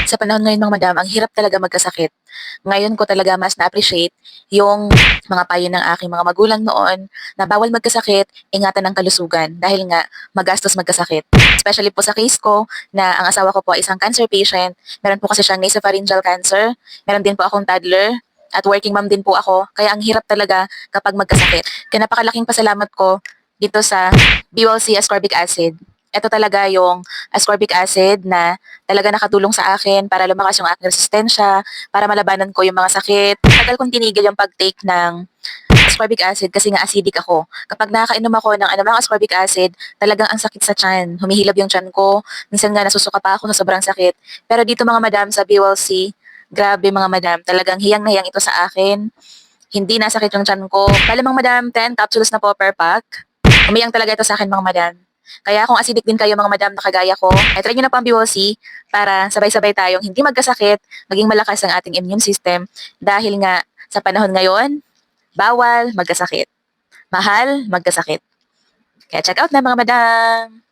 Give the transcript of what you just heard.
Sa panahon ngayon mga madam, ang hirap talaga magkasakit. Ngayon ko talaga mas na-appreciate yung mga payo ng aking mga magulang noon na bawal magkasakit, ingatan ang kalusugan dahil nga magastos magkasakit. Especially po sa case ko na ang asawa ko po ay isang cancer patient. Meron po kasi siyang nasopharyngeal cancer. Meron din po akong toddler at working mom din po ako. Kaya ang hirap talaga kapag magkasakit. Kaya napakalaking pasalamat ko dito sa BWC ascorbic acid. Ito talaga yung ascorbic acid na talaga nakatulong sa akin para lumakas yung aking resistensya, para malabanan ko yung mga sakit. Tagal kong tinigil yung pag-take ng ascorbic acid kasi nga acidic ako. Kapag nakakainom ako ng anumang ascorbic acid, talagang ang sakit sa tiyan. Humihilab yung tiyan ko. Minsan nga nasusuka pa ako sa sobrang sakit. Pero dito mga madam sa BWC, grabe mga madam, talagang hiyang na hiyang ito sa akin. Hindi nasakit yung tiyan ko. Bale mga madam, 10 capsules na po per pack. Umiyang talaga ito sa akin mga madam. Kaya kung acidic din kayo mga madam na kagaya ko, try nyo na po ang BWC para sabay-sabay tayong hindi magkasakit, maging malakas ang ating immune system dahil nga sa panahon ngayon, bawal magkasakit. Mahal magkasakit. Kaya check out na mga madam!